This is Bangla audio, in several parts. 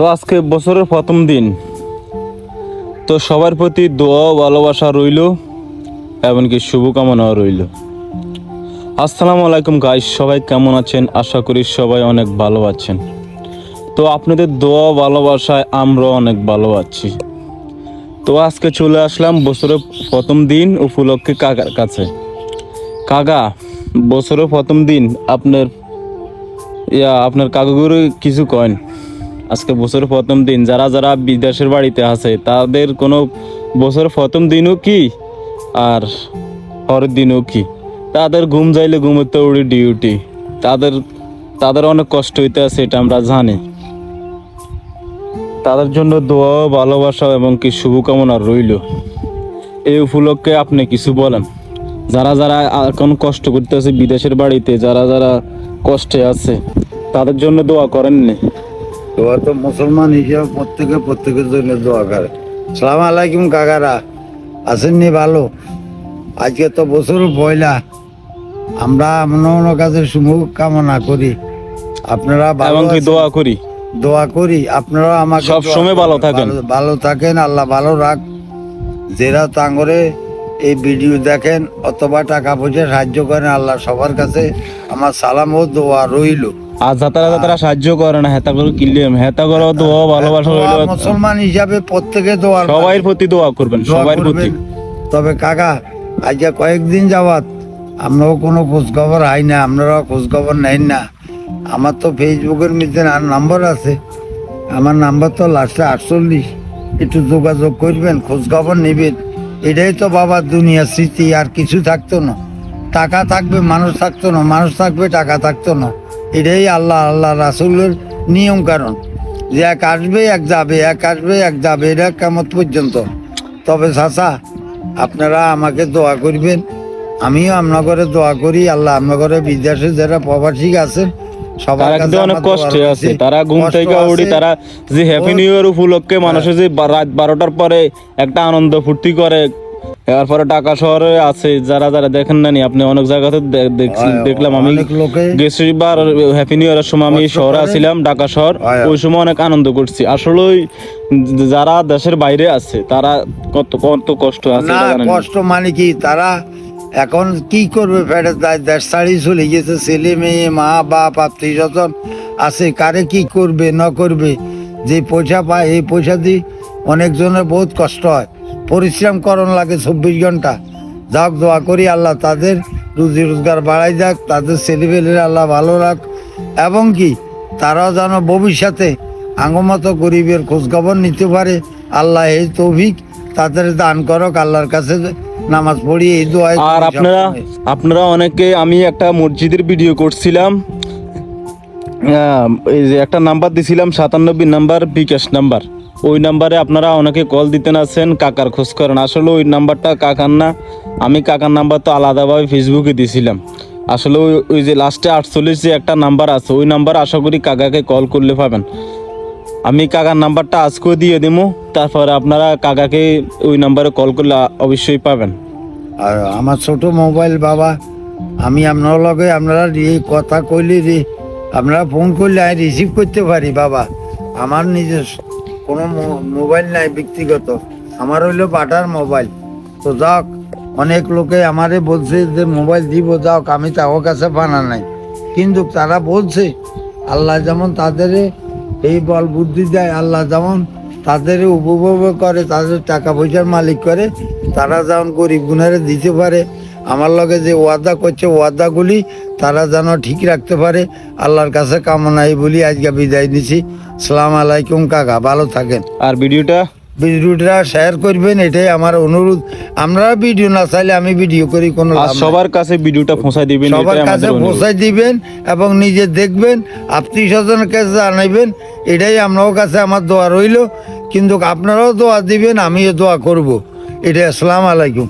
তো আজকে বছরের প্রথম দিন, তো সবার প্রতি দোয়া ভালোবাসা রইল, এমনকি শুভকামনাও রইল। আসসালামু আলাইকুম গাইস, সবাই কেমন আছেন? আশা করি সবাই অনেক ভালো আছেন। তো আপনাদের দোয়া ভালোবাসায় আমরা অনেক ভালো আছি। তো আজকে চলে আসলাম বছরের প্রথম দিন উপলক্ষে কাকার কাছে। কাকা, বছরের প্রথম দিন আপনার কাকাগুরু কিছু কয়েন। আজকে বছরের প্রথম দিন, যারা যারা বিদেশের বাড়িতে আছে তাদের কোনো বছরের প্রথম দিনও কি আর পরের দিনও কি, তাদের ঘুম যাইলে ঘুমোতে উড়ি ডিউটি, তাদের অনেক কষ্ট হইতে আছে, এটা আমরা জানি। তাদের জন্য দোয়া ভালোবাসা এবং কি শুভকামনা রইল। এই উপলক্ষে আপনি কিছু বলেন, যারা যারা এখন কষ্ট করতে আছে বিদেশের বাড়িতে, যারা যারা কষ্টে আছে তাদের জন্য দোয়া করেননি? দোয়া তো মুসলমান হিসেবে প্রত্যেকের জন্য দোয়া করে। সালাম আলাইকুম কাকারা, আছেননি ভালো? আজকে তো বছর পয়লা, আমরা অন্য কাজের শুভ কামনা করি। আপনারা এবং কি দোয়া করি আপনারা আমাকে সব সময় ভালো থাকেন, আল্লাহ ভালো রাখ। যারা তাঙ্গরে এই ভিডিও দেখেন অথবা টাকা পয়সা সাহায্য করেন, আল্লাহ সবার কাছে আমার সালাম ও দোয়া রইল। আর যাতারা সাহায্য করে না, হেতা করে কিনলাম, হেতা করে দোয়া ভালোবাসা রইল। মুসলমান হিসাবে প্রত্যেকে দোয়া, সবাই প্রতি দোয়া করবেন, সবার প্রতি। তবে কাকা, আজকে কয়েকদিন যাওয়াত আমরাও কোনো খোঁজখবর হাই না, আপনারাও খোঁজখবর নেন না। আমার তো ফেসবুকের মধ্যে নাম্বার আছে, আমার নাম্বার তো লাস্টে 48। একটু যোগাযোগ করবেন, খোঁজখবর নেবেন। এটাই তো বাবার দুনিয়া স্মৃতি, আর কিছু থাকতো না। টাকা থাকবে মানুষ থাকতো না, মানুষ থাকবে টাকা থাকতো না। এটাই আল্লাহ রাসূলের নিয়ম কারণ, যে এক আসবে এক যাবে, এক আসবে এক যাবে, এটা কিয়ামত পর্যন্ত। তবে চাচা, আপনারা আমাকে দোয়া করবেন, আমিও আপনাদের দোয়া করি। আল্লাহ আপনাদের বিদেশে যারা প্রবাসী আছেন সবার কাছে অনেক কষ্টে আছে, তারা ঘুম থেকে উঠি, তারা যে হ্যাপি নিউ ইয়ার উপলক্ষে মানুষের যে রাত 12টার পরে একটা আনন্দ ফুর্তি করে। এরপরে ঢাকা শহরে আছে যারা যারা দেখেন না, আপনি অনেক জায়গাতে দেখলাম। আমি গেছি বার হ্যাপি নিউ ইয়ারের সময়, আমি শহরে আছিলাম, ঢাকা শহর। ওই সময় অনেক আনন্দ করছি। আসলে যারা দেশের বাইরে আছে তারা কত কত কষ্ট আছে। কষ্ট মানে কি, তারা এখন কি করবে? দেশ ছাড়ি চলে গেছে, ছেলে মেয়ে মা বাপ আত্মীয় স্বজন আছে, কারে কি করবে না করবে। যে পয়সা পায় এই পয়সা দিয়ে অনেকজনের বহুত কষ্ট হয়, পরিশ্রম করণ লাগে 24 ঘন্টা। যাক, দোয়া করি আল্লাহ তাদের রুজি রোজগার বাড়াই যাক, তাদের ছেলেপেলের আল্লাহ ভালো রাখ, এবং কি তারাও যেন ভবিষ্যতে আঙ্গমতো গরিবের খোঁজখবর নিতে পারে। আল্লাহ এই তৌফিক তাদের দান করক। আল্লাহর কাছে নামাজ পড়ি এই দোয়া। আর আপনারা অনেকে, আমি একটা মসজিদের ভিডিও করছিলাম, এই যে একটা নাম্বার দিছিলাম 97 নাম্বার, বিকাশ নাম্বার। ওই নাম্বারে আপনারা অনেকে কল দিতেন আছেন, কাকার খোঁজ করেন। আসলে ওই নাম্বারটা কাকার না, আমি কাকার নাম্বার তো আলাদাভাবে ফেসবুকে দিছিলাম। আসলে ওই যে লাস্টে 48 যে একটা নাম্বার আছে, ওই নাম্বার আশা করি কাকাকে কল করলে পাবেন। আমি কাকার নাম্বারটা আজকেও দিয়ে দেবো, তারপরে আপনারা কাকাকে ওই নাম্বারে কল করলে অবশ্যই পাবেন। আর আমার ছোট মোবাইল বাবা, আমি আপনার লগে আপনারা এই কথা কইলে আপনারা ফোন করলে আমি রিসিভ করতে পারি বাবা। আমার নিজের কোনো মোবাইল নাই ব্যক্তিগত, আমার হইলো বাটার মোবাইল। তো যাক, অনেক লোকে আমারে বলছে যে মোবাইল দিব, যাক আমি তাও কাছে বানা নাই। কিন্তু তারা বলছে আল্লাহ যেমন তাদের এই বল বুদ্ধি দেয়, আল্লাহ যেমন তাদের উপভোগ করে, তাদের টাকা পয়সার মালিক করে, তারা যেমন গরিব গুনারে দিতে পারে। আমার লগে যে ওয়াদা করছে, ওয়াদাগুলি তারা যেন ঠিক রাখতে পারে, আল্লাহর কাছে কামনাই বলি আজকে বিদায় দিছি। সালাম আলাইকুম কাকা, ভালো থাকেন। আর ভিডিওটা শেয়ার করবেন, এটাই আমার অনুরোধ। আমরা ভিডিও না চাইলে আমি ভিডিও করি, কোনো সবার কাছে ভিডিওটা পৌঁছাই দিবেন, সবার কাছে পৌঁছাই দিবেন এবং নিজে দেখবেন, আত্মীয় স্বজনের কাছে জানাইবেন। এটাই আপনার কাছে আমার দোয়া রইল। কিন্তু আপনারাও দোয়া দিবেন, আমিও দোয়া করব। এটাই। আসসালামু আলাইকুম।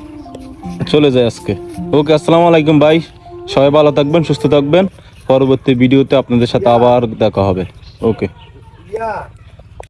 চলে যায় আজকে। ওকে, আসসালামু আলাইকুম ভাই, সবাই ভালো থাকবেন, সুস্থ থাকবেন। পরবর্তী ভিডিওতে আপনাদের সাথে আবার দেখা হবে। ওকে।